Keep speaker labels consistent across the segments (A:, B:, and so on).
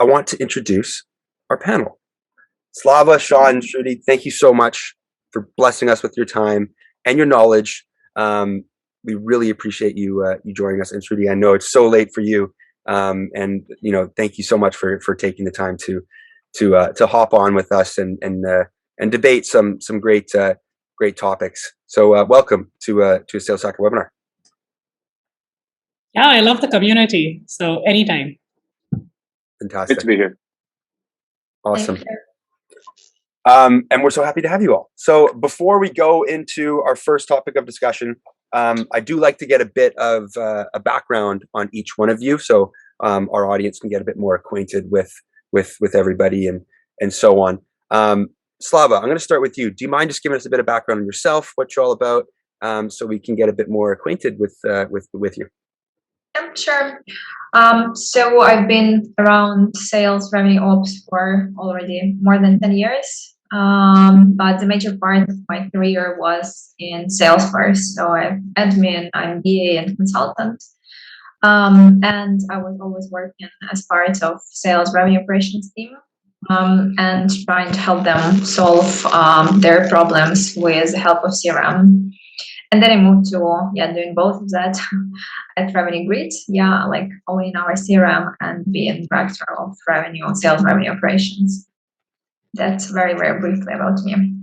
A: I want to introduce our panel. Slava, Shawn, Shruti, thank you so much for blessing us with your time and your knowledge. We really appreciate you joining us. And Shruti, I know it's so late for you, and thank you so much for taking the time to hop on with us and debate some great topics. So welcome to a Sales Hacker webinar.
B: Yeah, I love the community. So anytime.
A: Fantastic.
C: Good to be here.
A: Awesome. And we're so happy to have you all. So before we go into our first topic of discussion, I do like to get a bit of a background on each one of you, so our audience can get a bit more acquainted with everybody and so on. Slava, I'm going to start with you. Do you mind just giving us a bit of background on yourself, what you're all about, so we can get a bit more acquainted with you?
D: Yeah, sure. So I've been around sales revenue ops for already more than 10 years. But the major part of my career was in sales first. So I'm admin, I'm BA and consultant. And I was always working as part of sales revenue operations team, and trying to help them solve their problems with the help of CRM. And then I moved to doing both of that at Revenue Grid, like owning our CRM and being director of sales revenue operations. That's very, very briefly about me.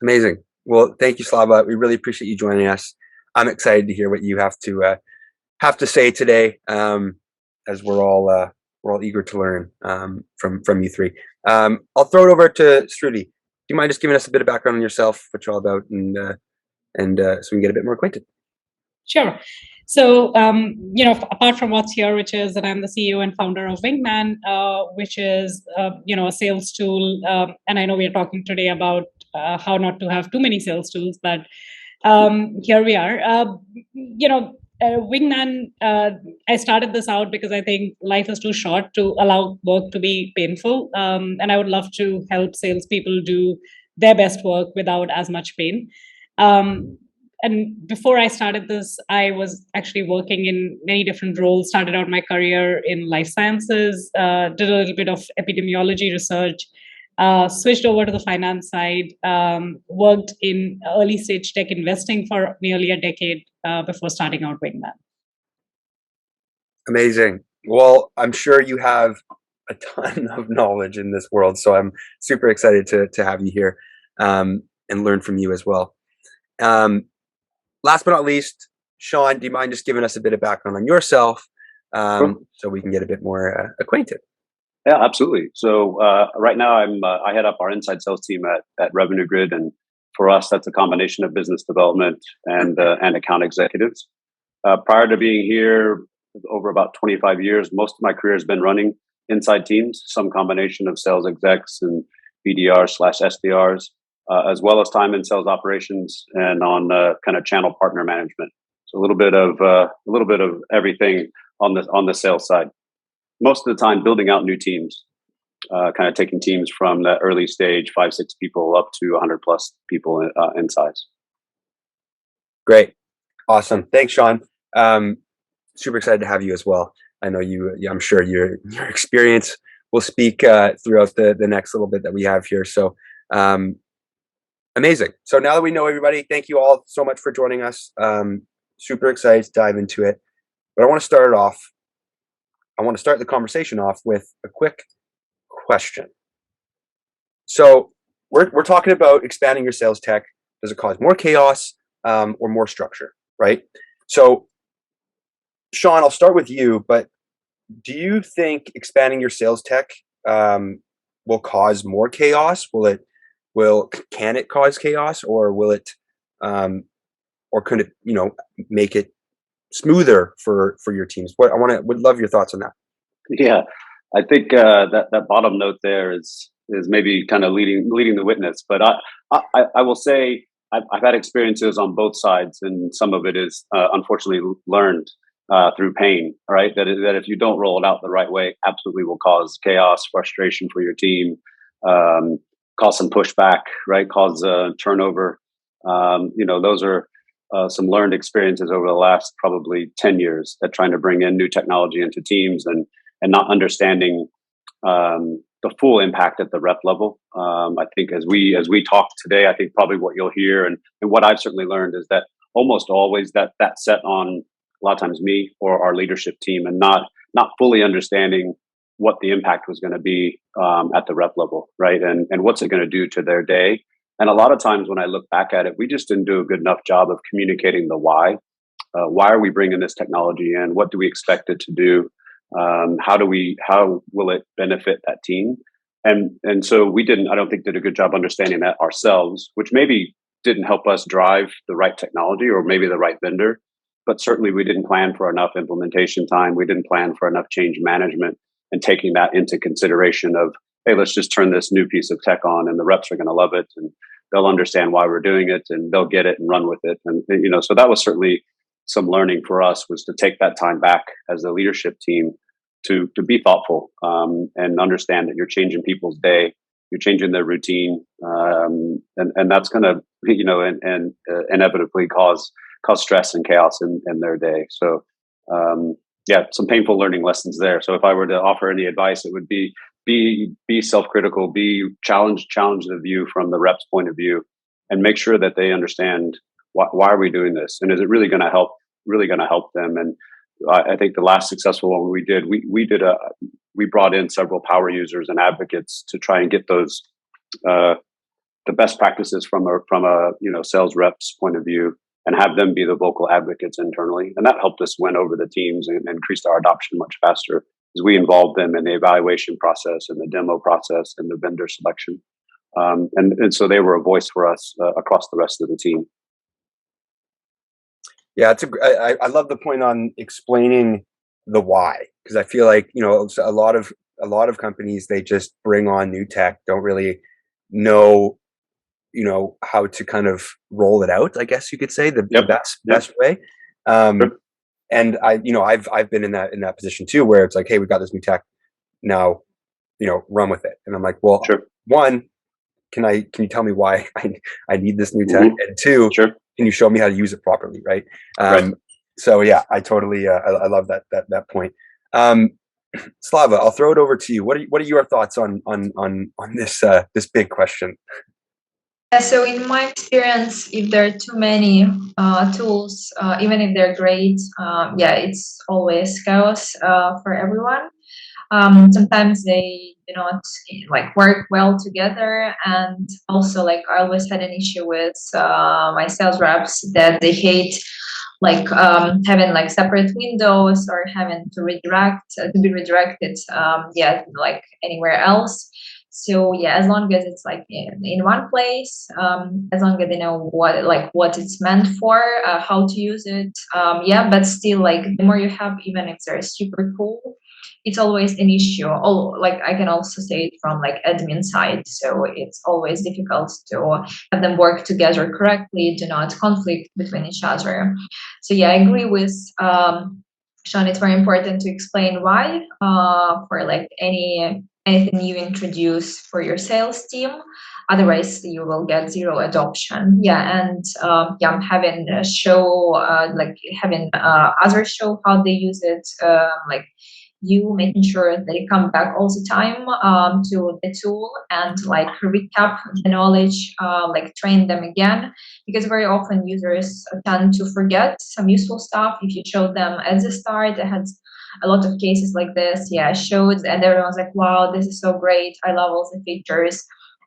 A: Amazing. Well, thank you, Slava. We really appreciate you joining us. I'm excited to hear what you have to say today, as we're all eager to learn from you three. I'll throw it over to Shruti. Do you mind just giving us a bit of background on yourself, what you're all about, and so we can get a bit more acquainted?
B: Sure. So, apart from what's here, which is that I'm the CEO and founder of Wingman, which is, a sales tool. And I know we're talking today about how not to have too many sales tools, but here we are. Wingman, I started this out because I think life is too short to allow work to be painful. And I would love to help salespeople do their best work without as much pain. And before I started this, I was actually working in many different roles, started out my career in life sciences, did a little bit of epidemiology research, switched over to the finance side, worked in early stage tech investing for nearly a decade before starting out Wingman.
A: Amazing. Well, I'm sure you have a ton of knowledge in this world, so I'm super excited to have you here and learn from you as well. Last but not least, Shawn, do you mind just giving us a bit of background on yourself,
C: Sure.
A: so we can get a bit more acquainted?
C: Yeah, absolutely. So right now I head up our inside sales team at Revenue Grid, and for us that's a combination of business development and account executives. Prior to being here, over about 25 years, most of my career has been running inside teams, some combination of sales execs and BDRs/SDRs. As well as time in sales operations and on kind of channel partner management. So a little bit of everything on the sales side. Most of the time, building out new teams, kind of taking teams from that early stage, 5-6 people up to 100+ people in size.
A: Great, awesome. Thanks, Shawn. Super excited to have you as well. I know you. I'm sure your experience will speak throughout the next little bit that we have here. So. Amazing. So now that we know everybody, thank you all so much for joining us. Super excited to dive into it. But I want to start the conversation off with a quick question. So we're talking about expanding your sales tech. Does it cause more chaos or more structure, right? So Shawn, I'll start with you, but do you think expanding your sales tech will cause more chaos? Can it cause chaos, or will it, or could it, make it smoother for your teams? Would love your thoughts on that.
C: Yeah, I think that bottom note there is maybe kind of leading the witness. But I will say I've had experiences on both sides, and some of it is unfortunately learned through pain. Right, that if you don't roll it out the right way, absolutely will cause chaos, frustration for your team. Cause some pushback, right? Cause turnover. Those are some learned experiences over the last probably 10 years at trying to bring in new technology into teams not understanding the full impact at the rep level. I think as we talk today, I think probably what you'll hear and what I've certainly learned is that almost always that set on a lot of times me or our leadership team, and not fully understanding what the impact was going to be at the rep level, right? And what's it going to do to their day? And a lot of times when I look back at it, we just didn't do a good enough job of communicating the why. Why are we bringing this technology in? What do we expect it to do? How will it benefit that team? And so I don't think did a good job understanding that ourselves, which maybe didn't help us drive the right technology or maybe the right vendor. But certainly we didn't plan for enough implementation time. We didn't plan for enough change management and taking that into consideration of, hey, let's just turn this new piece of tech on and the reps are going to love it and they'll understand why we're doing it and they'll get it and run with it. And, so that was certainly some learning for us, was to take that time back as a leadership team to be thoughtful and understand that you're changing people's day, you're changing their routine, and that's going to inevitably cause stress and chaos in their day. So some painful learning lessons there. So if I were to offer any advice, it would be self-critical, challenge the view from the rep's point of view, and make sure that they understand why are we doing this, and is it really going to help them. And I think the last successful one we did, we brought in several power users and advocates to try and get those the best practices from a sales rep's point of view, and have them be the vocal advocates internally. And that helped us win over the teams and increased our adoption much faster, as we involved them in the evaluation process and the demo process and the vendor selection. And so they were a voice for us across the rest of the team.
A: Yeah, I love the point on explaining the why, because I feel like a lot of companies, they just bring on new tech, don't really know how to kind of roll it out, I guess you could say, the best way.
C: Sure.
A: And I've been in that position too, where it's like, hey, we've got this new tech, now run with it. And I'm like, well,
C: sure.
A: One, can you tell me why I need this new tech? And two,
C: sure.
A: Can you show me how to use it properly? Right.
C: Right.
A: So yeah, I totally I love that point. Slava, I'll throw it over to you. What are your thoughts on this big question?
D: Yeah, so in my experience, if there are too many tools, even if they're great, it's always chaos for everyone. Sometimes they do not work well together, and also I always had an issue with my sales reps that they hate having separate windows or having to be redirected anywhere else. So yeah, as long as it's in one place, as long as they know what it's meant for, how to use it, but still the more you have, even if they're super cool, it's always an issue. I can also say it from admin side. So it's always difficult to have them work together correctly, do not conflict between each other. So yeah, I agree with Shawn. It's very important to explain why for anything you introduce for your sales team. Otherwise, you will get zero adoption. Yeah, and having a show, having others show how they use it, you making sure that they come back all the time to the tool and recap the knowledge, train them again, because very often users tend to forget some useful stuff. If you show them at the start, I had a lot of cases like this. Yeah, I showed and everyone's like, wow, this is so great, I love all the features.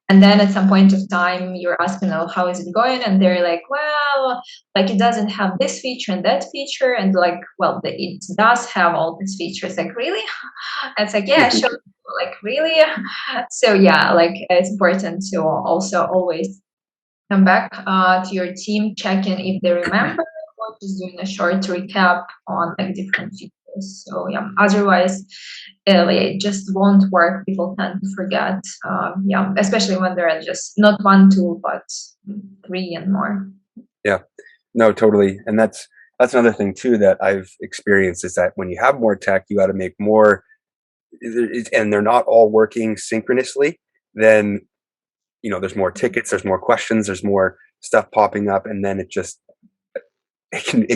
D: And then at some point of time, you're asking, oh, how is it going? And they're like, well, it doesn't have this feature and that feature. And it does have all these features. Really? And it's yeah, sure. Really? So yeah, it's important to also always come back to your team, check in if they remember, or just doing a short recap on different features. So yeah, otherwise it just won't work. People tend to forget, especially when there are just not one tool but 3 and more.
A: Yeah, no, totally. And that's another thing too that I've experienced, is that when you have more tech, you got to make more, and they're not all working synchronously, then there's more tickets, there's more questions, there's more stuff popping up, and then it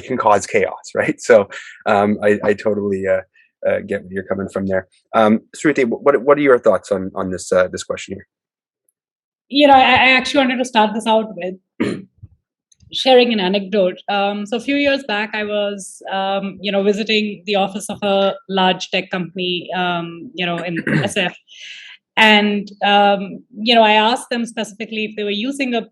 A: can cause chaos, right? So I totally get where you're coming from there. Shruti, what are your thoughts on this this question here?
B: I actually wanted to start this out with sharing an anecdote. So a few years back, I was, visiting the office of a large tech company, in SF. And, I asked them specifically if they were using a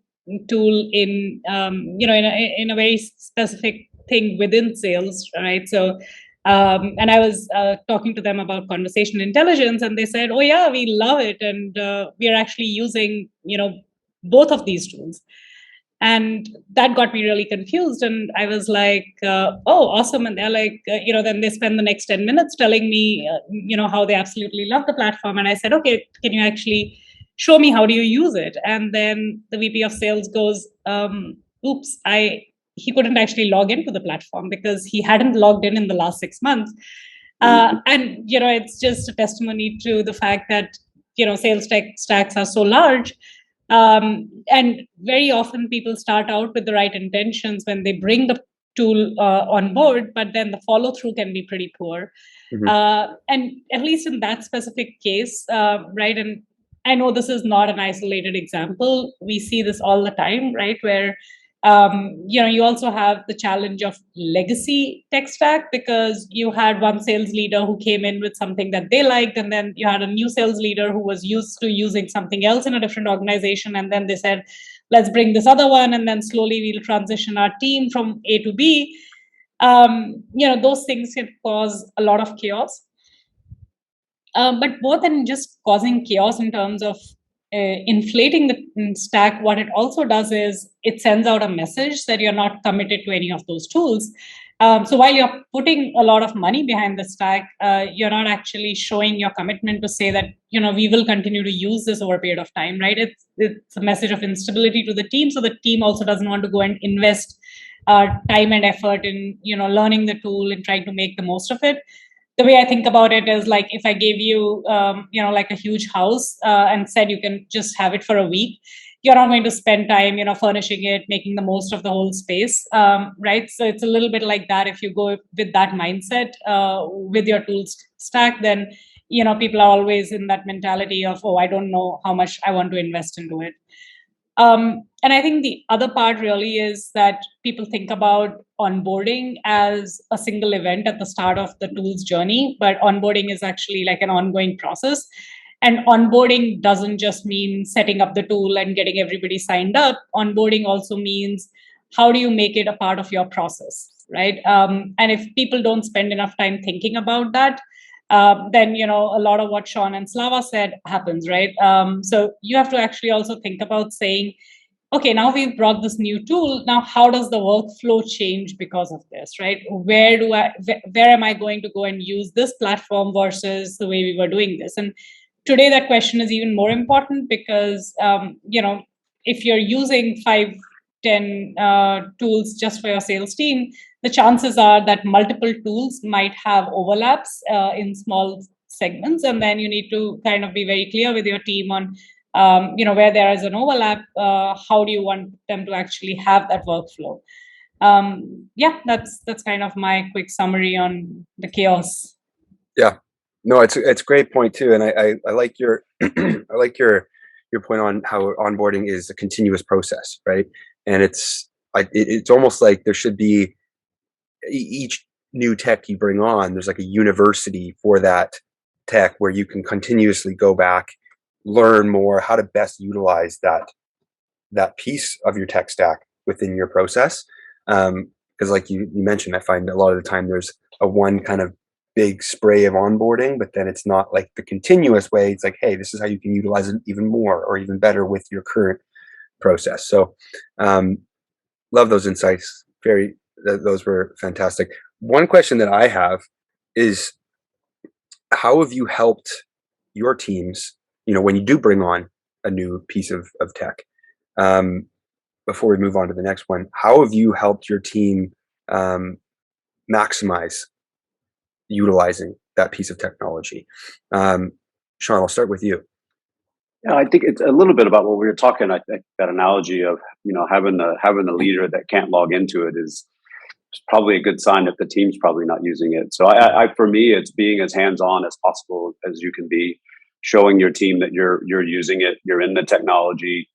B: tool in, in a very specific thing within sales, right? So, and I was talking to them about conversational intelligence, and they said, "Oh yeah, we love it, and we are actually using, both of these tools." And that got me really confused, and I was like, "Oh, awesome!" And they're like, then they spend the next 10 minutes telling me, how they absolutely love the platform. And I said, "Okay, can you actually show me how do you use it?" And then the VP of Sales goes, "Oops, he couldn't actually log into the platform because he hadn't logged in the last 6 months." And it's just a testimony to the fact that sales tech stacks are so large. And very often people start out with the right intentions when they bring the tool on board, but then the follow through can be pretty poor. And at least in that specific case, right? And I know this is not an isolated example. We see this all the time, right? Where you also have the challenge of legacy tech stack, because you had one sales leader who came in with something that they liked, and then you had a new sales leader who was used to using something else in a different organization, and then they said, "Let's bring this other one, and then slowly we'll transition our team from A to B." Those things can cause a lot of chaos. But more than just causing chaos in terms of inflating the stack, what it also does is it sends out a message that you're not committed to any of those tools. So while you're putting a lot of money behind the stack, you're not actually showing your commitment to say that, we will continue to use this over a period of time, right? It's a message of instability to the team. So the team also doesn't want to go and invest time and effort in, learning the tool and trying to make the most of it. The way I think about it is like, if I gave you, like a huge house and said you can just have it for a week, you're not going to spend time, furnishing it, making the most of the whole space, right? So it's a little bit like that. If you go with that mindset with your tools stack, then, people are always in that mentality of, "Oh, I don't know how much I want to invest into it." And I think the other part really is that people think about onboarding as a single event at the start of the tool's journey, but onboarding is actually like an ongoing process. And onboarding doesn't just mean setting up the tool and getting everybody signed up. Onboarding also means, how do you make it a part of your process, right? And if people don't spend enough time thinking about that, then a lot of what Shawn and Slava said happens, right? So you have to actually also think about saying, okay, now we've brought this new tool. Now, how does the workflow change because of this, right? Where am I going to go and use this platform versus the way we were doing this? And today, that question is even more important because, if you're using 5-10 tools just for your sales team, the chances are that multiple tools might have overlaps in small segments. And then you need to kind of be very clear with your team on, where there is an overlap, how do you want them to actually have that workflow? That's kind of my quick summary on the chaos.
A: Yeah, no, it's a great point too, and I like your I like your point on how onboarding is a continuous process, right? And it's almost like there should be each new tech you bring on, there's like a university for that tech where you can continuously go back, learn more how to best utilize that piece of your tech stack within your process. Because like you mentioned, I find a lot of the time there's a one kind of big spray of onboarding, but then it's not like the continuous way. It's like, hey, this is how you can utilize it even more or even better with your current process. So love those insights. Those were fantastic. One question that I have is, how have you helped your teams, when you do bring on a new piece of tech? Before we move on to the next one, how have you helped your team maximize utilizing that piece of technology? Shawn, I'll start with you.
C: Yeah, I think it's a little bit about what we were talking. I think that analogy of having the leader that can't log into it is it's probably a good sign if the team's probably not using it. So for me, it's being as hands-on as possible as you can be, showing your team that you're using it, you're in the technology,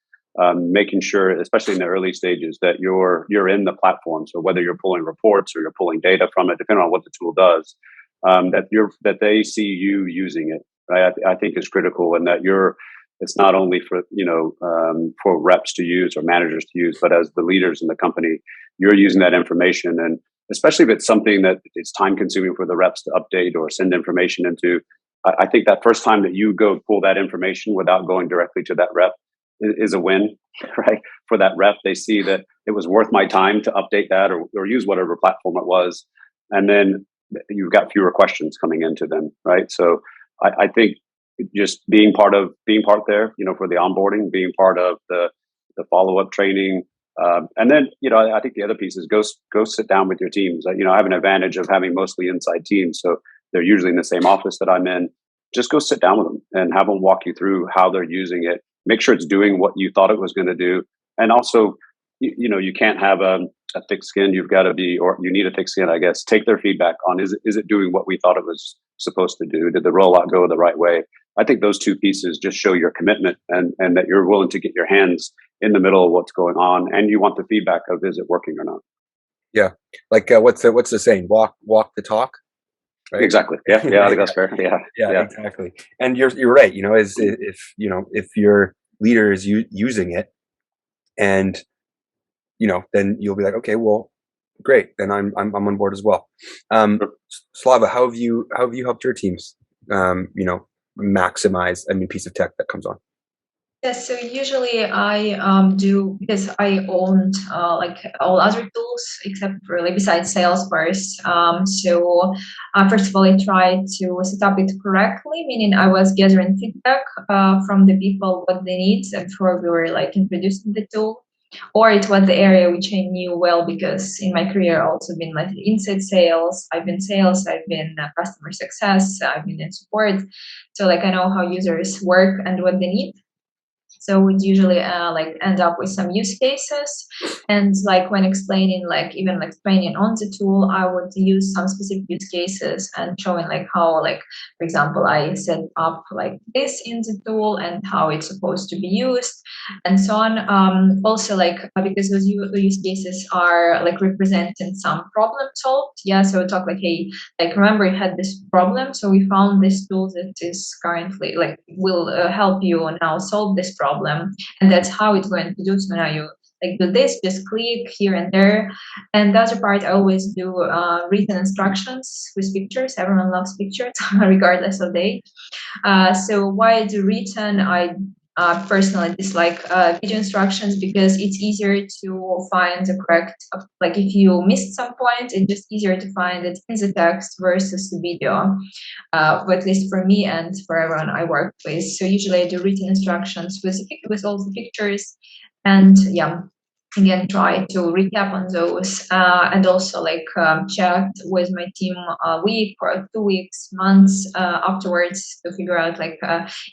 C: making sure, especially in the early stages, that you're in the platform. So whether you're pulling reports or you're pulling data from it, depending on what the tool does, that they see you using it. Right, I think is critical, and that it's not only for for reps to use or managers to use, but as the leaders in the company, you're using that information. And especially if it's something that it's time consuming for the reps to update or send information into, I think that first time that you go pull that information without going directly to that rep is a win, right? For that rep, they see that it was worth my time to update that or use whatever platform it was. And then you've got fewer questions coming into them, right? So I think just being part there, for the onboarding, being part of the follow-up training. And then, I think the other piece is go sit down with your teams. I have an advantage of having mostly inside teams. So they're usually in the same office that I'm in. Just go sit down with them and have them walk you through how they're using it. Make sure it's doing what you thought it was going to do. And also, you can't have a thick skin. You need a thick skin, I guess. Take their feedback on, is it doing what we thought it was supposed to do? Did the rollout go the right way? I think those two pieces just show your commitment and that you're willing to get your hands in the middle of what's going on, and you want the feedback of, is it working or not?
A: Yeah. Like what's the saying? Walk the talk. Right?
C: Exactly. Yeah. I think that's fair.
A: Yeah, exactly. And you're right. As if your leader is using it, and then you'll be like, okay, well, great. Then I'm on board as well. Slava, how have you helped your teams, maximize a new piece of tech that comes on?
D: Yes, so usually I do, because I owned like all other tools except for besides Salesforce. So first of all, I tried to set up it correctly, meaning I was gathering feedback from the people what they need before we were introducing the tool. Or it was the area which I knew well, because in my career I've also been inside sales, I've been customer success, I've been in support. So I know how users work and what they need. So we'd usually end up with some use cases, and when explaining training on the tool, I would use some specific use cases and showing how for example, I set up this in the tool and how it's supposed to be used and so on. Also because those use cases are representing some problem solved. Yeah, so talk hey, remember you had this problem, so we found this tool that is currently will help you now solve this problem. And that's how it's going to do. So now you do this, just click here and there. And the other part, I always do written instructions with pictures. Everyone loves pictures, regardless of date. So why I do written? I personally dislike video instructions, because it's easier to find the correct, if you missed some point, it's just easier to find it in the text versus the video, at least for me and for everyone I work with. So usually I do written instructions with all the pictures, and again, try to recap on those, and also chat with my team a week or 2 weeks, months afterwards to figure out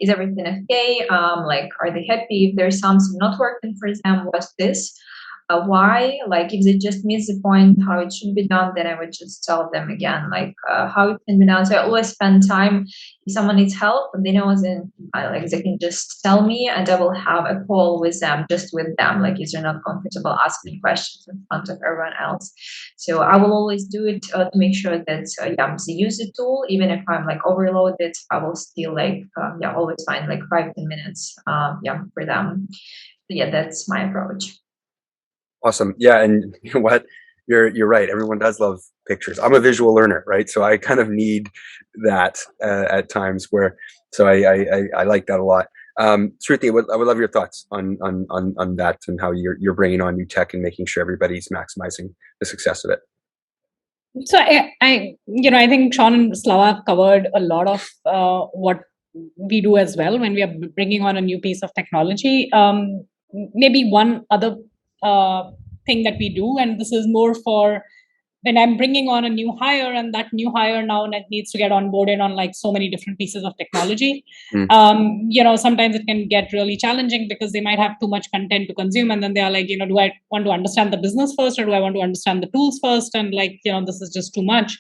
D: is everything okay? Are they happy? If there's something not working for them, what's this? Why? If they just miss the point how it should be done, then I would just tell them again how it can be done. So I always spend time. If someone needs help, they know then they can just tell me, and I will have a call with them, just with them, if they're not comfortable asking questions in front of everyone else. So I will always do it to make sure that they use the tool. Even if I'm overloaded, I will still always find 5-10 minutes for them. So, that's my approach.
A: Awesome. Yeah. And you know what? You're right. Everyone does love pictures. I'm a visual learner, right? So I kind of need that at times so I like that a lot. Shruti, I would love your thoughts on that, and how you're bringing on new tech and making sure everybody's maximizing the success of it.
B: So I think Shawn and Slava have covered a lot of what we do as well when we are bringing on a new piece of technology. Maybe one other thing that we do, and this is more for when I'm bringing on a new hire, and that new hire now needs to get onboarded on like so many different pieces of technology, sometimes it can get really challenging because they might have too much content to consume, and then they are like, do I want to understand the business first, or do I want to understand the tools first? And like, this is just too much.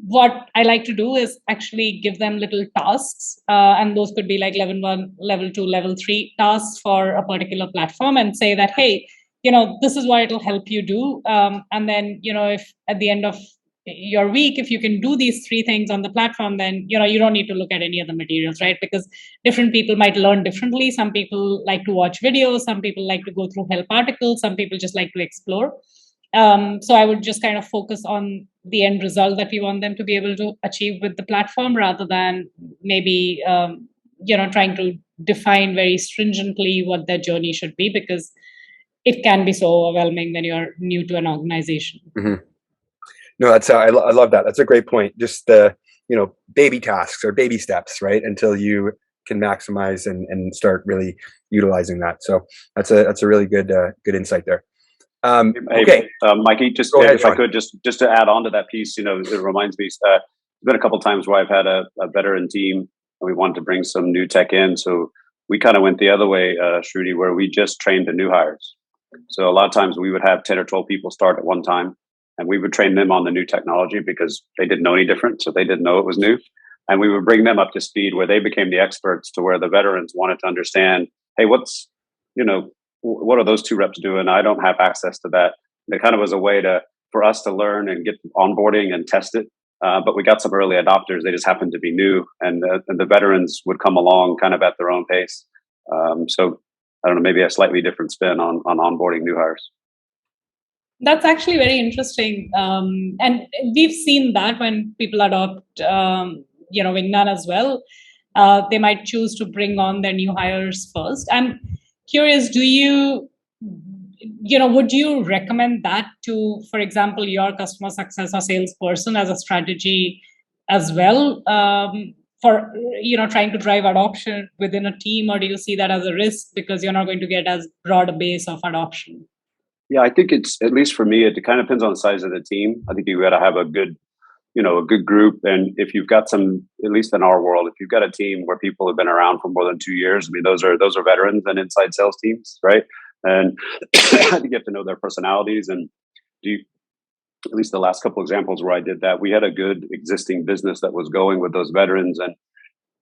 B: What I like to do is actually give them little tasks, and those could be like level 1, level 2, level 3 tasks for a particular platform, and say that, hey, this is what it'll help you do. And then, if at the end of your week, if you can do these 3 things on the platform, then, you don't need to look at any other materials, right? Because different people might learn differently. Some people like to watch videos. Some people like to go through help articles. Some people just like to explore. So I would just kind of focus on the end result that we want them to be able to achieve with the platform, rather than maybe, trying to define very stringently what their journey should be, because it can be so overwhelming when you're new to an organization.
A: Mm-hmm. No, that's I love that. That's a great point. Just the baby tasks or baby steps, right? Until you can maximize and start really utilizing that. So that's a really good insight there. Okay,
C: Mikey, just
A: ahead,
C: if
A: Shawn.
C: I could just to add on to that piece, it reminds me. There's been a couple of times where I've had a veteran team and we wanted to bring some new tech in, so we kind of went the other way, Shruti, where we just trained the new hires. So a lot of times we would have 10 or 12 people start at one time, and we would train them on the new technology because they didn't know any different. So they didn't know it was new. And we would bring them up to speed where they became the experts, to where the veterans wanted to understand, hey, what are those 2 reps doing? I don't have access to that. And it kind of was a way for us to learn and get onboarding and test it. But we got some early adopters. They just happened to be new, and the veterans would come along kind of at their own pace. So I don't know, maybe a slightly different spin on onboarding new hires.
B: That's actually very interesting. And we've seen that when people adopt, Wingman as well, they might choose to bring on their new hires first. I'm curious, would you recommend that to, for example, your customer success or salesperson as a strategy as well, for trying to drive adoption within a team? Or do you see that as a risk because you're not going to get as broad a base of adoption?
C: Yeah, I think it's, at least for me, it kind of depends on the size of the team. I think you got to have a good group. And if you've got some, at least in our world, if you've got a team where people have been around for more than 2 years, I mean, those are veterans and inside sales teams, right? And I think you have to know their personalities. And at least the last couple examples where I did that, we had a good existing business that was going with those veterans, and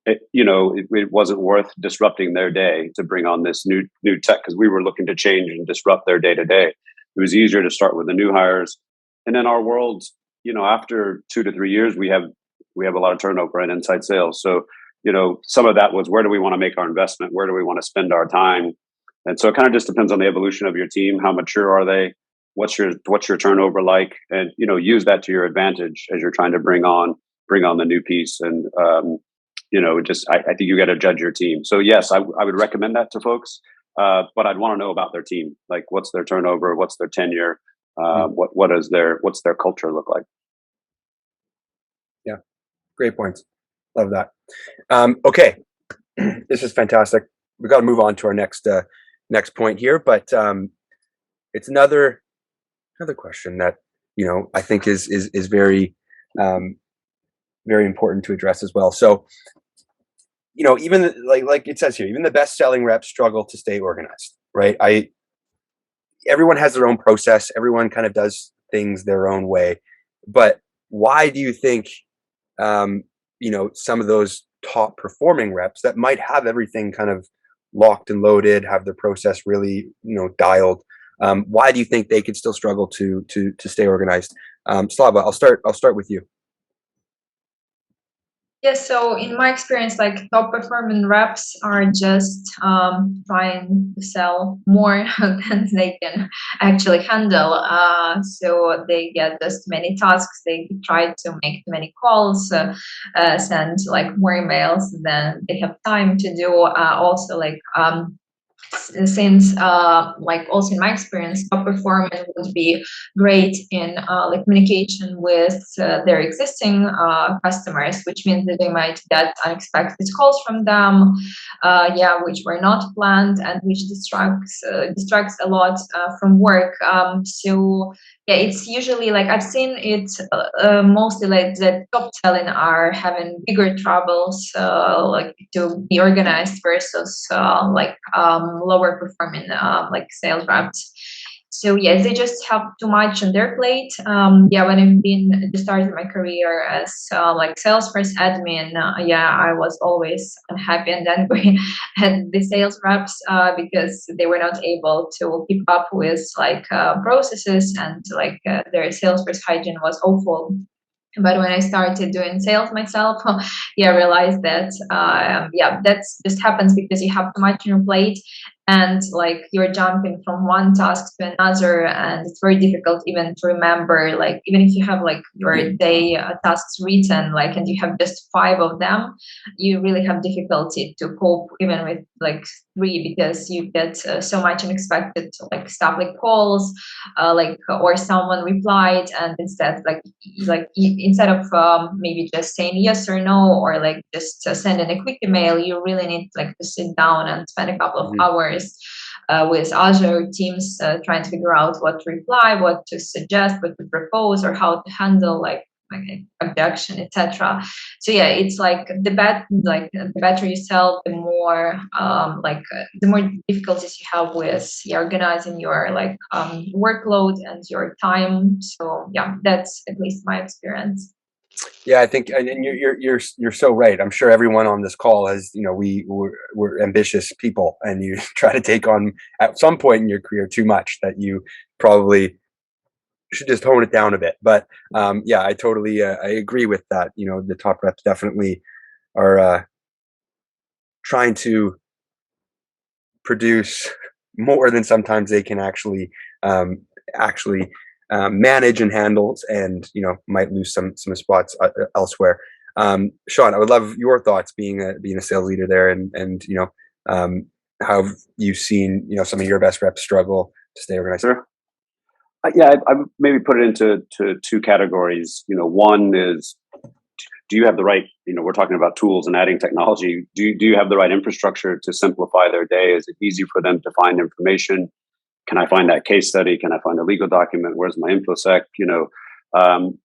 C: it wasn't worth disrupting their day to bring on this new tech, because we were looking to change and disrupt their day to day. It was easier to start with the new hires. And in our world, after 2 to 3 years, we have a lot of turnover in inside sales. So, some of that was, where do we want to make our investment? Where do we want to spend our time? And so it kind of just depends on the evolution of your team. How mature are they? What's your turnover like? And, use that to your advantage as you're trying to bring on the new piece. And, I think you got to judge your team. So yes, I would recommend that to folks. But I'd want to know about their team. Like, what's their turnover? What's their tenure? What's their culture look like?
A: Yeah, great points. Love that. Okay, this is fantastic. We got to move on to our next point here, but it's another question that I think is very very important to address as well. So, even like it says here, even the best-selling reps struggle to stay organized, right? Everyone has their own process. Everyone kind of does things their own way. But why do you think, some of those top performing reps that might have everything kind of locked and loaded, have their process really, dialed, why do you think they could still struggle to stay organized? Slava, I'll start with you.
D: Yes, so in my experience, like top performing reps are just trying to sell more than they can actually handle. So they get just many tasks. They try to make too many calls, send like more emails than they have time to do. Also, like since like also in my experience, top performance would be great in like communication with their existing customers, which means that they might get unexpected calls from them, which were not planned and which distracts a lot from work. So yeah, it's usually like I've seen it mostly like the top talent are having bigger troubles like to be organized versus lower performing like sales reps. So yeah, they just have too much on their plate. When I've been just started my career as like Salesforce admin, I was always unhappy and angry at the sales reps because they were not able to keep up with like processes and like their Salesforce hygiene was awful. But when I started doing sales myself, I realized that that's just happens because you have too much on your plate, and like you're jumping from one task to another, and it's very difficult even to remember. Like even if you have like your day tasks written, like and you have just 5 of them, you really have difficulty to cope even with like 3 because you get so much unexpected like stuff like calls or someone replied and instead instead of maybe just saying yes or no or like just sending a quick email, you really need like to sit down and spend a couple of hours with other teams trying to figure out what to reply, what to suggest, what to propose, or how to handle like objection, etc. So yeah, it's like the better you sell, the more the more difficulties you have with organizing your workload and your time. So yeah, that's at least my experience.
A: Yeah, I think, and you're so right. I'm sure everyone on this call has, we're ambitious people, and you try to take on at some point in your career too much that you probably should just tone it down a bit. But I totally I agree with that. The top reps definitely are trying to produce more than sometimes they can actually manage and handles, and might lose some spots elsewhere. Shawn, I would love your thoughts being a sales leader there, and how have you seen some of your best reps struggle to stay organized?
C: Sure. I maybe put it into 2 categories. One is, do you have the right, we're talking about tools and adding technology. Do you have the right infrastructure to simplify their day? Is it easy for them to find information? Can I find that case study? Can I find a legal document? Where's my InfoSec?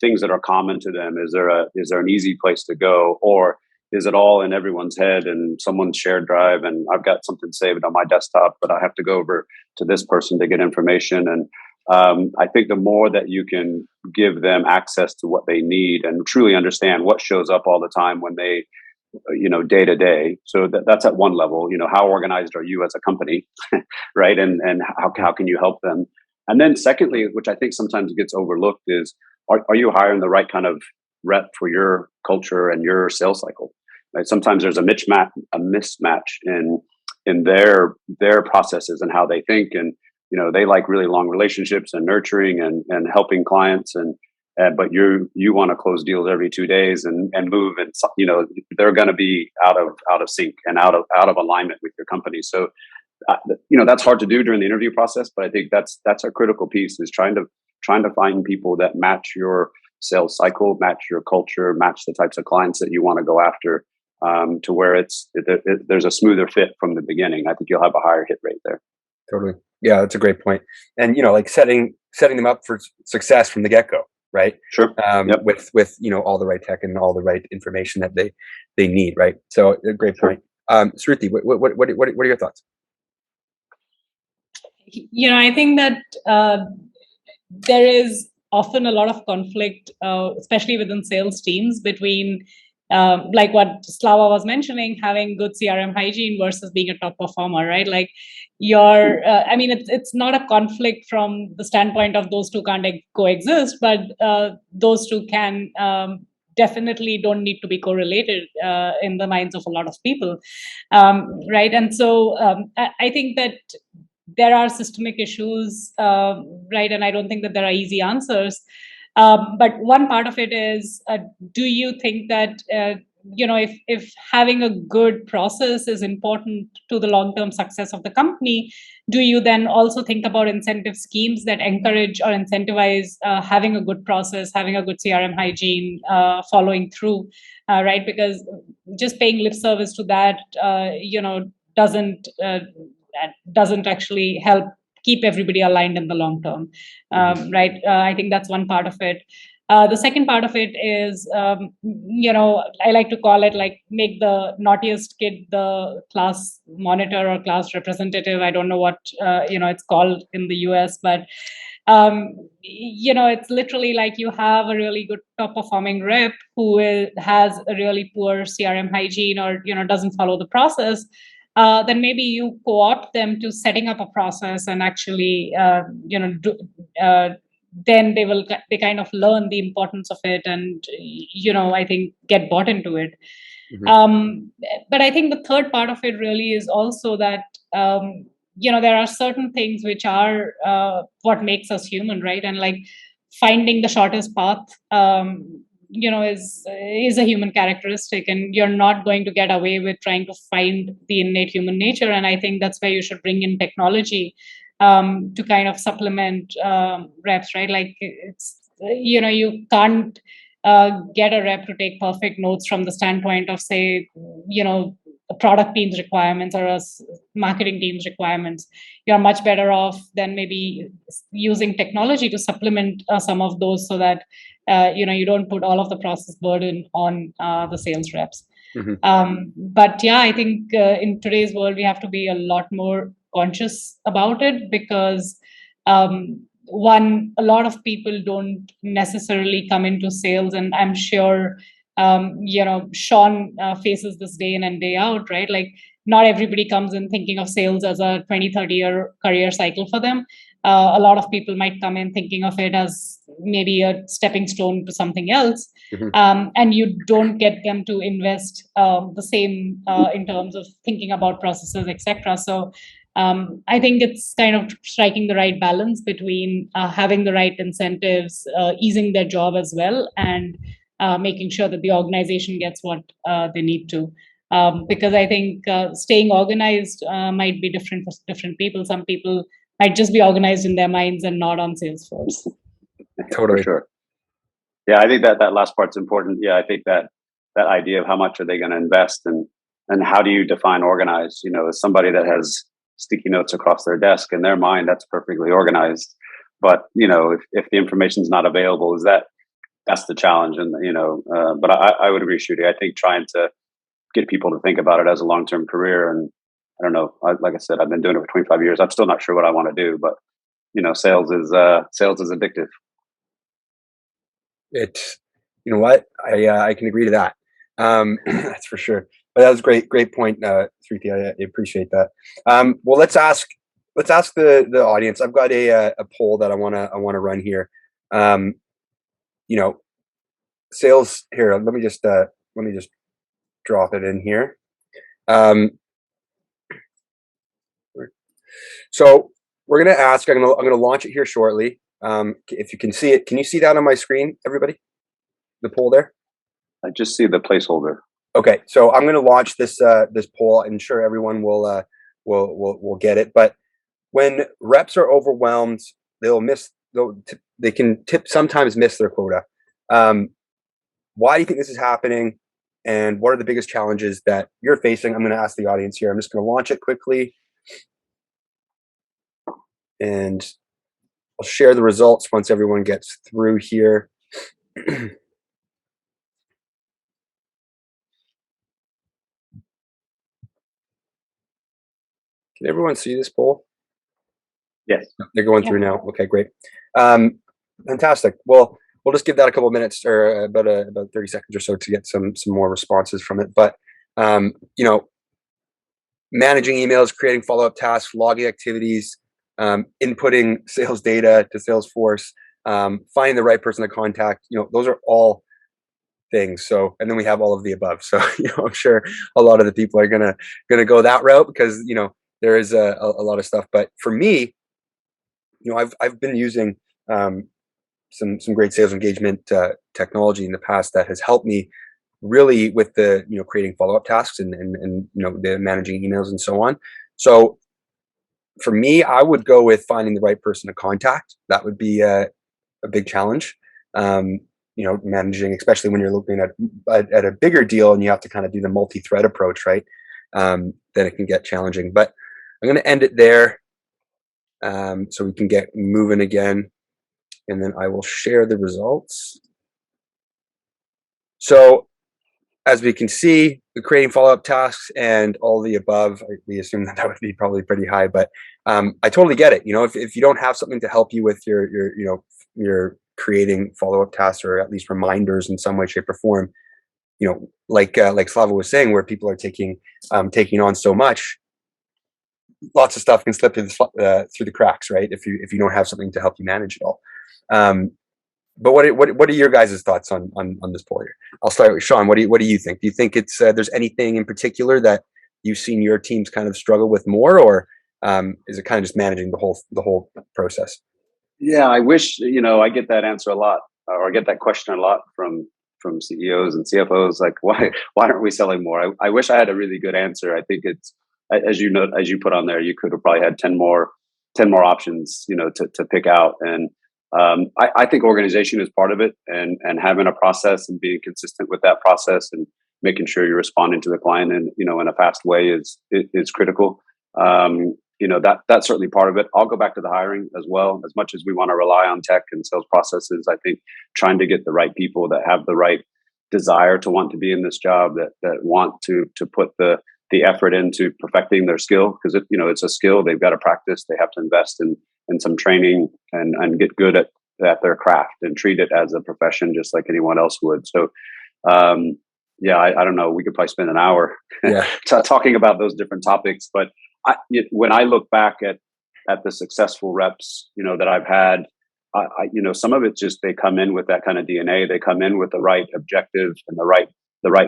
C: Things that are common to them. Is there an easy place to go? Or is it all in everyone's head and someone's shared drive and I've got something saved on my desktop, but I have to go over to this person to get information? And I think the more that you can give them access to what they need and truly understand what shows up all the time when they, day to day. So that's at one level. How organized are you as a company, right? And how can you help them? And then secondly, which I think sometimes gets overlooked, is are you hiring the right kind of rep for your culture and your sales cycle? Right? Sometimes there's a mismatch in their processes and how they think, and they like really long relationships and nurturing and helping clients, but you want to close deals every 2 days and move, and they're going to be out of sync and out of alignment with your company. So that's hard to do during the interview process, but I think that's a critical piece, is trying to find people that match your sales cycle, match your culture, match the types of clients that you want to go after, to where there's a smoother fit from the beginning. I think you'll have a higher hit rate there.
A: Totally. Yeah, that's a great point. And like setting them up for success from the get-go, right?
C: Sure.
A: Yep. With all the right tech and all the right information that they need, right? So a great point. Shruti, what are your thoughts?
B: I think that there is often a lot of conflict, especially within sales teams, between like what Slava was mentioning, having good CRM hygiene versus being a top performer, right? Like it's not a conflict from the standpoint of those two can't coexist, but those two can definitely don't need to be correlated in the minds of a lot of people, right? And so I think that there are systemic issues, right? And I don't think that there are easy answers. But one part of it is, do you think that if having a good process is important to the long-term success of the company, do you then also think about incentive schemes that encourage or incentivize having a good process, having a good CRM hygiene, following through, right? Because just paying lip service to that, doesn't actually help keep everybody aligned in the long term, right? I think that's one part of it. The second part of it is, I like to call it like make the naughtiest kid the class monitor or class representative. I don't know what it's called in the US, but it's literally like you have a really good top performing rep who has a really poor CRM hygiene or doesn't follow the process. Then maybe you co-opt them to setting up a process and actually then they kind of learn the importance of it and I think get bought into it. But I think the third part of it really is also that there are certain things which are what makes us human, right? And like finding the shortest path is a human characteristic, and you're not going to get away with trying to find the innate human nature. And I think that's where you should bring in technology to kind of supplement reps, right? Like it's you can't get a rep to take perfect notes from the standpoint of, say, a product team's requirements or a marketing team's requirements. You're much better off than maybe using technology to supplement some of those, so that you don't put all of the process burden on the sales reps. But yeah, I think in today's world we have to be a lot more conscious about it, because one, a lot of people don't necessarily come into sales, and I'm sure Shawn faces this day in and day out, right? Like not everybody comes in thinking of sales as a 20-30 year career cycle for them. A lot of people might come in thinking of it as maybe a stepping stone to something else. And you don't get them to invest the same in terms of thinking about processes, etc. So I think it's kind of striking the right balance between having the right incentives, easing their job as well, and making sure that the organization gets what they need to. Because I think staying organized might be different for different people. Some people might just be organized in their minds and not on Salesforce.
C: Totally. For sure. Yeah, I think that last part's important. Yeah, I think that idea of how much are they going to invest, and how do you define organized? As somebody that has sticky notes across their desk, in their mind, that's perfectly organized. But if the information is not available, that's the challenge. And but I would agree, Shruti. I think trying to get people to think about it as a long-term career, and I don't know, like I said, I've been doing it for 25 years. I'm still not sure what I want to do, but sales is addictive.
A: It's, what, I can agree to that. That's for sure. But that was great point, Shruti. I appreciate that. Well, let's ask the audience. I've got a poll that I want to run here. Sales here. Let me just drop it in here. So we're gonna ask. I'm gonna launch it here shortly. If you can see it, can you see that on my screen, everybody? The poll there.
C: I just see the placeholder.
A: Okay, so I'm gonna launch this poll. I'm sure everyone will get it. But when reps are overwhelmed, they can sometimes miss their quota. Why do you think this is happening? And what are the biggest challenges that you're facing? I'm going to ask the audience here. I'm just going to launch it quickly. And I'll share the results once everyone gets through here. Can everyone see this poll?
C: Yes.
A: They're going through now. Okay, great. Fantastic. Well, we'll just give that a couple of minutes, or about 30 seconds or so, to get some more responses from it. But managing emails, creating follow-up tasks, logging activities, inputting sales data to Salesforce, finding the right person to contact, those are all things. So, and then we have all of the above. So, I'm sure a lot of the people are gonna go that route, because there is a lot of stuff. But for me, I've been using some great sales engagement technology in the past that has helped me really with the, creating follow-up tasks and the managing emails and so on. So for me, I would go with finding the right person to contact. That would be a big challenge. Managing, especially when you're looking at a bigger deal and you have to kind of do the multi-thread approach, right? Then it can get challenging. But I'm going to end it there, so we can get moving again, and then I will share the results. So as we can see, the creating follow-up tasks and all the above, we assume that would be probably pretty high, but I totally get it. If you don't have something to help you with your creating follow-up tasks, or at least reminders in some way, shape, or form, like Slava was saying, where people are taking on so much, lots of stuff can slip through the cracks, right? If you don't have something to help you manage it all. But what are your guys' thoughts on this poll here? I'll start with Shawn. What do you think? Do you think it's there's anything in particular that you've seen your teams kind of struggle with more, or is it kind of just managing the whole process?
C: Yeah, I wish, I get that answer a lot, or I get that question a lot from CEOs and CFOs, like, why aren't we selling more? I wish I had a really good answer. I think it's, as you put on there, you could have probably had 10 more options, to pick out. And I think organization is part of it, and having a process and being consistent with that process and making sure you're responding to the client in a fast way is critical. That's certainly part of it. I'll go back to the hiring as well. As much as we want to rely on tech and sales processes, I think trying to get the right people that have the right desire to want to be in this job, that want to put the effort into perfecting their skill, because it's a skill they've got to practice. They have to invest in some training and get good at their craft and treat it as a profession just like anyone else would. So I don't know, we could probably spend an hour talking about those different topics, but when I look back at the successful reps that I've had, some of it just, they come in with that kind of DNA. They come in with the right objective and the right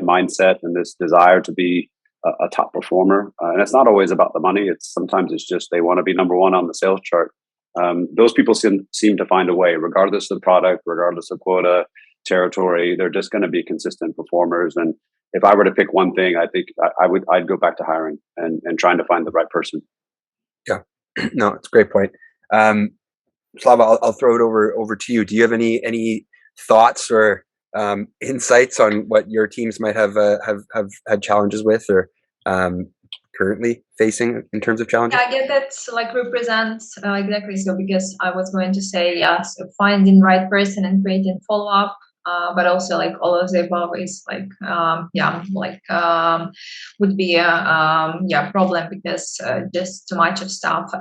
C: mindset and this desire to be a top performer. And it's not always about the money. Sometimes it's just they want to be number one on the sales chart. Those people seem to find a way, regardless of the product, regardless of quota, territory. They're just going to be consistent performers. And if I were to pick one thing, I think I'd go back to hiring and trying to find the right person.
A: Yeah, no, it's a great point. Slava, I'll throw it over to you. Do you have any thoughts or insights on what your teams might have had challenges with, or currently facing in terers of challenges?
D: Yeah, I get that represents exactly. So because I was going to say, yes, finding the right person and creating follow-up, but also all of the above is would be a problem, because just too much of stuff.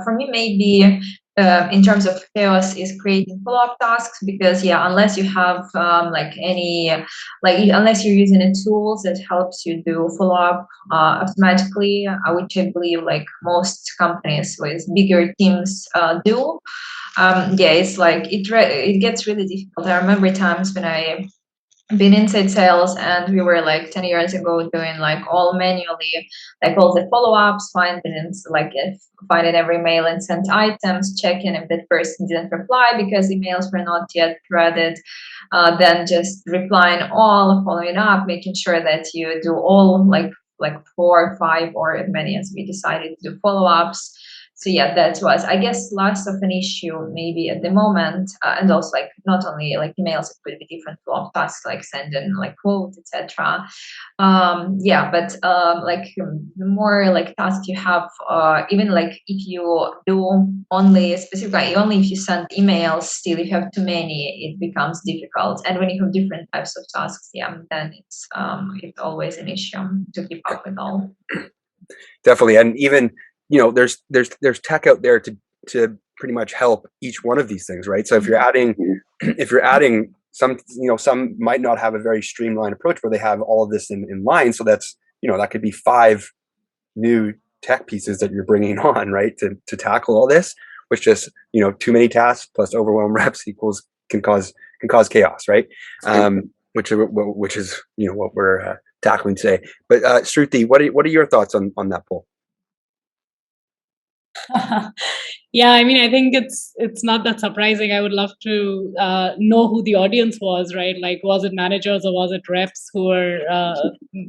D: For me, maybe in terms of chaos is creating follow-up tasks, because unless you have unless you're using a tool that helps you do follow-up automatically, which I believe most companies with bigger teams do. It's it gets really difficult. I remember times when I been inside sales and we were 10 years ago doing all manually, all the follow-ups, finding every mail and sent items, checking if that person didn't reply because emails were not yet threaded, then just replying all, following up, making sure that you do all 4 or 5 or as many as we decided to do follow-ups. So that was, I guess, less of an issue maybe at the moment, and also not only emails, it could be different follow-up tasks like sending quotes, etc. But the more tasks you have, even if you do only specifically only if you send emails, still if you have too many, it becomes difficult. And when you have different types of tasks, then it's always an issue to keep up with all.
A: Definitely, and even there's tech out there to pretty much help each one of these things, right? So if you're adding some, some might not have a very streamlined approach where they have all of this in line. So that's, that could be 5 new tech pieces that you're bringing on, right? To tackle all this, which just, too many tasks plus overwhelm reps can cause chaos, right? Which is, what we're tackling today. But Shruti, what are your thoughts on that poll?
B: Yeah, I mean, I think it's not that surprising. I would love to know who the audience was, right? Like, was it managers or was it reps who were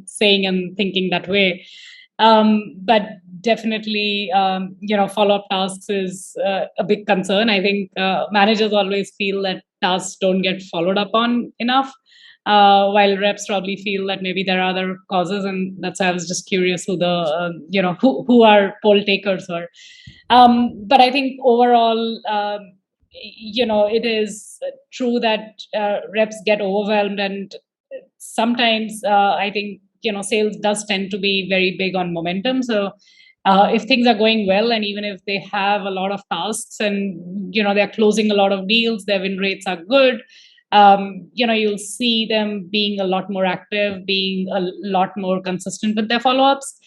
B: saying and thinking that way? But definitely, follow-up tasks is a big concern. I think managers always feel that tasks don't get followed up on enough, while reps probably feel that maybe there are other causes, and that's why I was just curious who the who our poll takers were. But I think overall, it is true that reps get overwhelmed, and sometimes I think sales does tend to be very big on momentum. So if things are going well, and even if they have a lot of tasks, and they're closing a lot of deals, their win rates are good. You'll see them being a lot more active, being a lot more consistent with their follow-ups.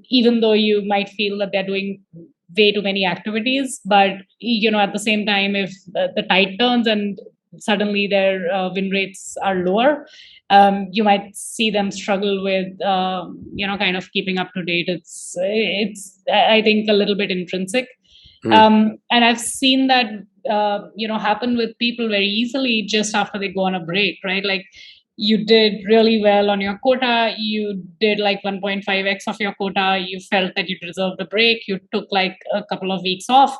B: Even though you might feel that they're doing way too many activities, but at the same time, if the tide turns and suddenly their win rates are lower, you might see them struggle with kind of keeping up to date. It's I think a little bit intrinsic. And I've seen that happen with people very easily just after they go on a break, right? Like, you did really well on your quota, you did like 1.5x of your quota, you felt that you deserved a break, you took like a couple of weeks off,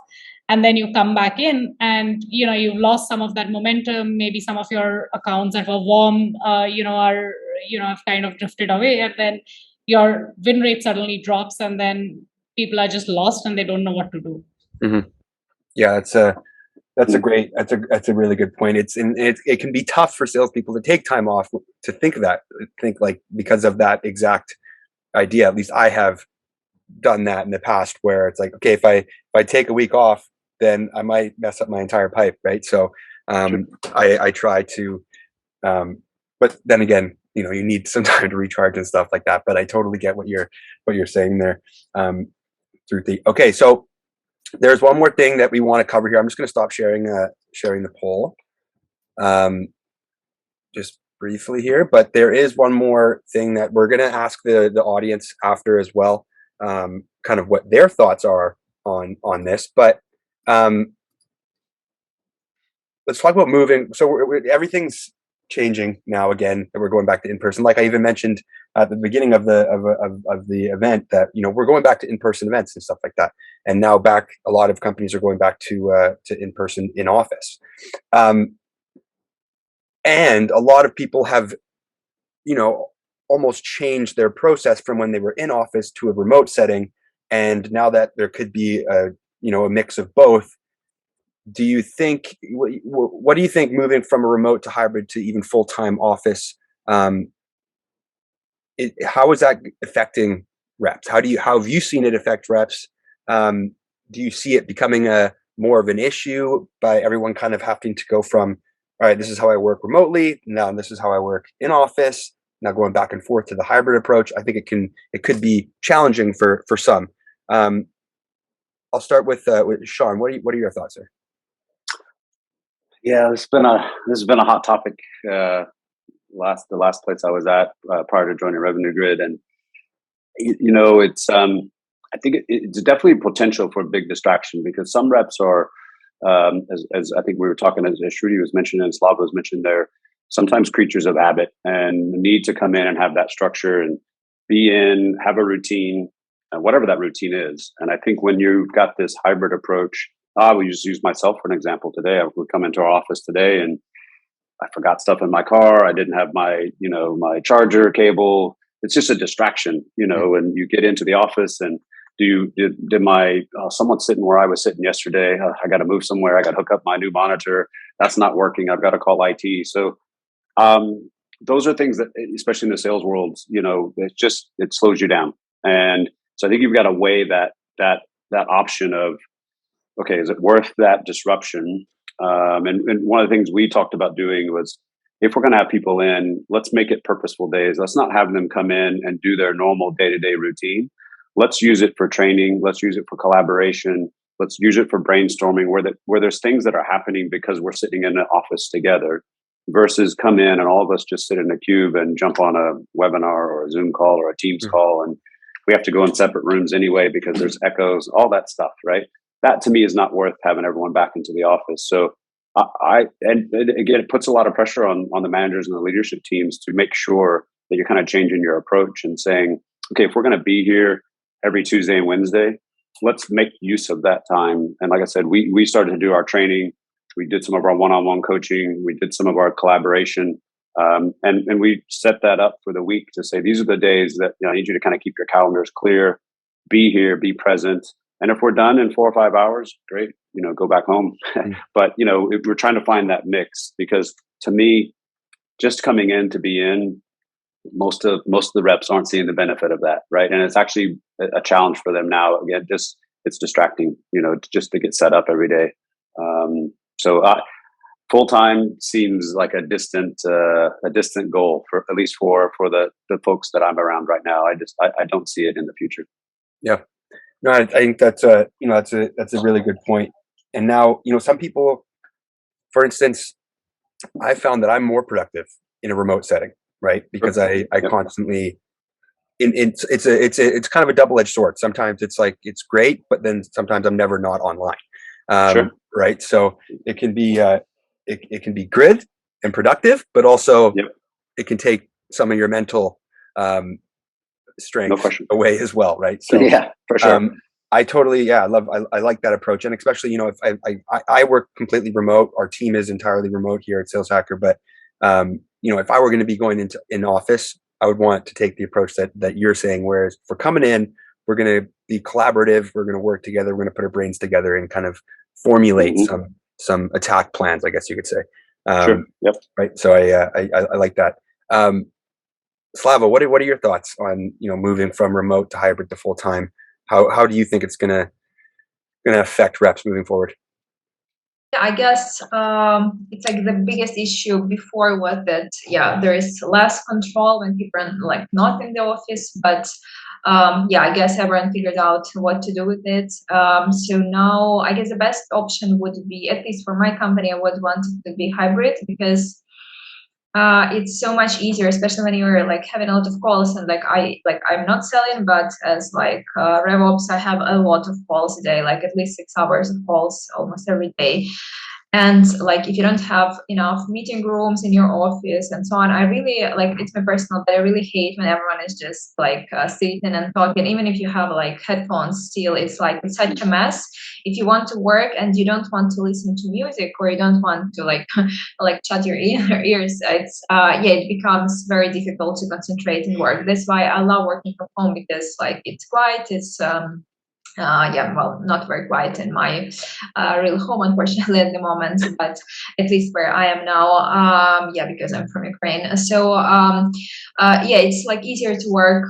B: and then you come back in, and you've lost some of that momentum. Maybe some of your accounts that were warm have kind of drifted away, and then your win rate suddenly drops, and then people are just lost and they don't know what to do.
A: Mm-hmm. Yeah, that's a really good point. It can be tough for salespeople to take time off to think like, because of that exact idea. At least I have done that in the past, where it's like, okay, if I take a week off, then I might mess up my entire pipe, right? So I try to, but then again, you need some time to recharge and stuff like that. But I totally get what you're saying there, Shruti. Okay, so there's one more thing that we want to cover here. I'm just going to stop sharing the poll, just briefly here. But there is one more thing that we're going to ask the audience after as well, kind of what their thoughts are on this. But let's talk about moving. So everything's changing now again, and we're going back to in person. Like I even mentioned at the beginning of the event, that we're going back to in-person events and stuff like that. And now a lot of companies are going back to in-person in office, and a lot of people have almost changed their process from when they were in office to a remote setting. And now that there could be a mix of both, do you think, what do you think moving from a remote to hybrid to even full-time office, how is that affecting reps? How have you seen it affect reps? Do you see it becoming more of an issue by everyone kind of having to go from, all right, this is how I work remotely, now this is how I work in office, now going back and forth to the hybrid approach? I think it could be challenging for some. I'll start with Shawn. What are your thoughts there?
C: Yeah, this has been a hot topic. The last place I was at prior to joining Revenue Grid, and it's I think it's definitely potential for a big distraction, because some reps are, as I think we were talking, as Shruti was mentioning and Slava was mentioning, they're sometimes creatures of habit and need to come in and have that structure and have a routine, whatever that routine is. And I think when you've got this hybrid approach, I will just use myself for an example. Today, I would come into our office today and I forgot stuff in my car. I didn't have my my charger cable. It's just a distraction, and you get into the office and did my someone sitting where I was sitting yesterday. I got to move somewhere. I got to hook up my new monitor. That's not working. I've got to call IT. So those are things that, especially in the sales world, it slows you down. And so I think you've got to weigh that option of, okay, is it worth that disruption? And one of the things we talked about doing was, if we're going to have people in, let's make it purposeful days. Let's not have them come in and do their normal day-to-day routine. Let's use it for training. Let's use it for collaboration. Let's use it for brainstorming, where there's things that are happening because we're sitting in an office together, versus come in and all of us just sit in a cube and jump on a webinar or a Zoom call or a Teams call. And we have to go in separate rooms anyway because there's echoes, all that stuff, right? That to me is not worth having everyone back into the office. So and again, it puts a lot of pressure on the managers and the leadership teams to make sure that you're kind of changing your approach and saying, okay, if we're going to be here every Tuesday and Wednesday, let's make use of that time. And like I said, we started to do our training. We did some of our one-on-one coaching. We did some of our collaboration. And we set that up for the week to say, these are the days that I need you to kind of keep your calendars clear, be here, be present. And if we're done in 4 or 5 hours, great, go back home. But, if we're trying to find that mix, because to me, just coming in to be in, most of the reps aren't seeing the benefit of that, right? And it's actually a challenge for them now. Again, it's distracting, just to get set up every day. So full time seems like a distant goal, for at least for the folks that I'm around right now. I don't see it in the future.
A: Yeah, no, I think that's a really good point. And now, some people, for instance, I found that I'm more productive in a remote setting, right? Because I constantly, it's kind of a double-edged sword. Sometimes it's like, it's great, but then sometimes I'm never not online. Right. So it can be, it can be good and productive, but also it can take some of your mental, strength away as well. Right. So
C: yeah, for sure.
A: I totally, I like that approach. And especially, if I work completely remote, our team is entirely remote here at Sales Hacker, but, if I were going to be going into an office, I would want to take the approach that you're saying, whereas if we're coming in, we're going to be collaborative. We're going to work together. We're going to put our brains together and kind of formulate some attack plans, I guess you could say.
C: Sure. Yep.
A: Right. So I like that. Slava, what are your thoughts on, moving from remote to hybrid to full time? How do you think it's gonna affect reps moving forward?
D: I guess it's like the biggest issue before was that there is less control when people are like not in the office, but I guess everyone figured out what to do with it. So now I guess the best option would be, at least for my company, I would want it to be hybrid, because it's so much easier, especially when you're like having a lot of calls. And I'm not selling, but as RevOps, I have a lot of calls a day, like at least 6 hours of calls almost every day. And if you don't have enough meeting rooms in your office and so on, I really it's my personal, but I really hate when everyone is just sitting and talking. Even if you have headphones, still it's such a mess. If you want to work and you don't want to listen to music, or you don't want to shut your ears, it becomes very difficult to concentrate and work. That's why I love working from home, because it's quiet. It's not very quiet in my real home, unfortunately, at the moment, but at least where I am now, because I'm from Ukraine. So, it's easier to work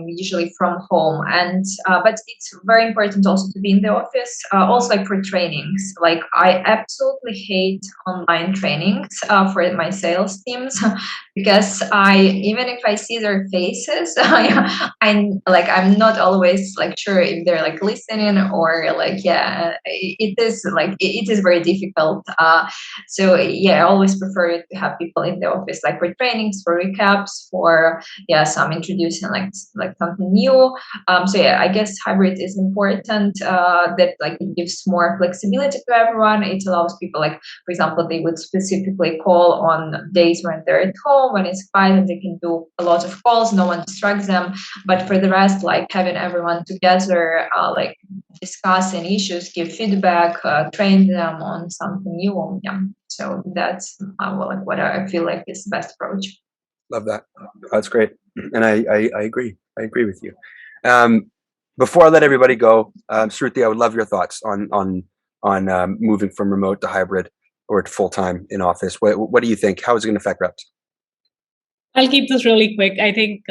D: usually from home, and but it's very important also to be in the office, also for trainings. I absolutely hate online trainings for my sales teams, because even if I see their faces, I'm not always sure if they're listening, or it is very difficult. So I always prefer to have people in the office, for trainings, for recaps, for some introducing something new. I guess hybrid is important. That it gives more flexibility to everyone. It allows people, for example, they would specifically call on days when they're at home, when it's quiet, and they can do a lot of calls, no one distracts them. But for the rest, having everyone together, discussing issues, give feedback, train them on something new. So that's what I feel is the best approach.
A: Love that. That's great, and I agree. I agree with you. Before I let everybody go, Shruti, I would love your thoughts on moving from remote to hybrid or to full time in office. What do you think? How is it going to affect reps?
B: I'll keep this really quick. I think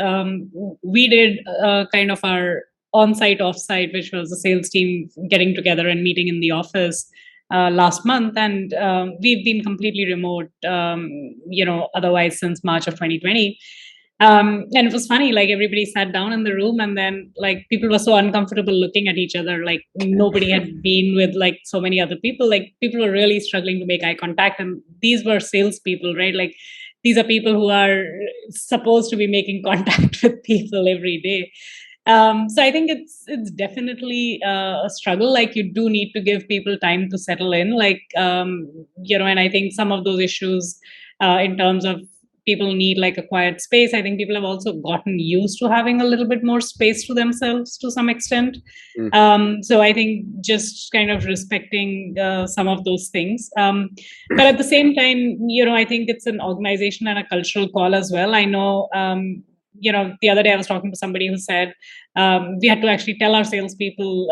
B: we did kind of our on-site, off-site, which was the sales team getting together and meeting in the office last month. And we've been completely remote, otherwise since March of 2020. And it was funny, everybody sat down in the room, and then people were so uncomfortable looking at each other. Nobody had been with so many other people. People were really struggling to make eye contact. And these were salespeople, right? These are people who are supposed to be making contact with people every day. So I think it's definitely a struggle. Like, you do need to give people time to settle in. Like, and I think some of those issues in terms of people need like a quiet space. I think people have also gotten used to having a little bit more space to themselves to some extent. So I think just kind of respecting some of those things. But at the same time, I think it's an organization and a cultural call as well. I know, the other day I was talking to somebody who said we had to actually tell our salespeople,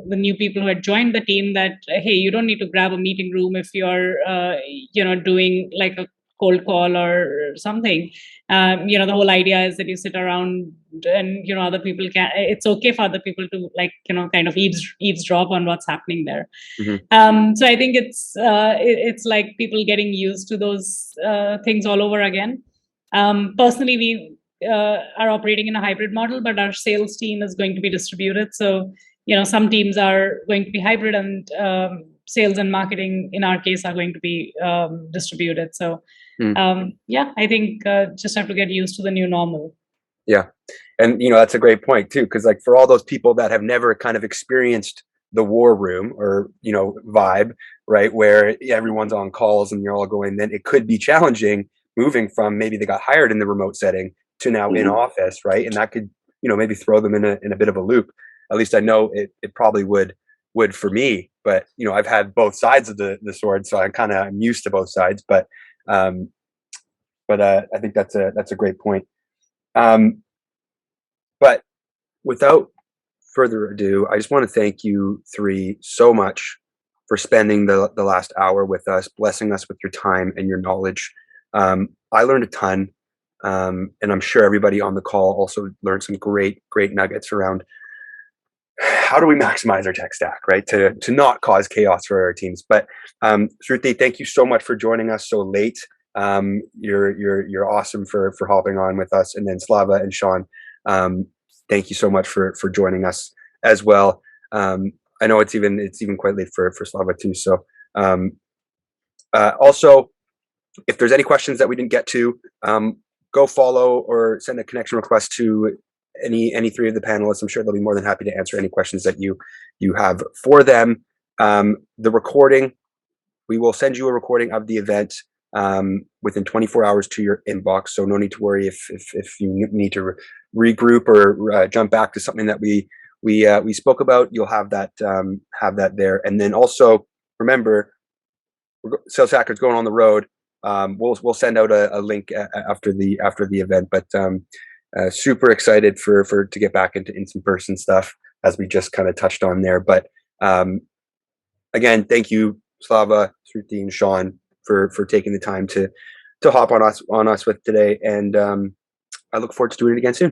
B: the new people who had joined the team, that, hey, you don't need to grab a meeting room if you're, doing like a cold call or something. The whole idea is that you sit around and, other people it's okay for other people to, like, kind of eavesdrop on what's happening there. So I think it's like people getting used to those things all over again. Personally, we are operating in a hybrid model, but our sales team is going to be distributed. So, some teams are going to be hybrid, and sales and marketing, in our case, are going to be distributed. So, I think just have to get used to the new normal.
A: Yeah. And, that's a great point too, because like for all those people that have never kind of experienced the war room or, vibe, right, where everyone's on calls and you're all going, then it could be challenging moving from maybe they got hired in the remote setting to now in office, right? And that could, maybe throw them in a bit of a loop. At least I know it probably would for me, but I've had both sides of the sword, so I'm used to both sides. But I think that's a great point. But without further ado, I just want to thank you three so much for spending the last hour with us, blessing us with your time and your knowledge. I learned a ton. And I'm sure everybody on the call also learned some great nuggets around how do we maximize our tech stack, right? To not cause chaos for our teams. But Shruti, thank you so much for joining us so late. You're awesome for hopping on with us. And then Slava and Shawn, thank you so much for joining us as well. I know it's even quite late for Slava too. So also, if there's any questions that we didn't get to, go follow or send a connection request to any three of the panelists. I'm sure they'll be more than happy to answer any questions that you have for them. The recording, we will send you a recording of the event within 24 hours to your inbox. So no need to worry if you need to regroup or jump back to something that we spoke about. You'll have that there. And then also remember, Sales Hackers going on the road. We'll send out a link after the event, but super excited to get back into in-person stuff, as we just kind of touched on there. But again, thank you, Slava, Shruti, and Shawn for taking the time to hop on us with today, and I look forward to doing it again soon.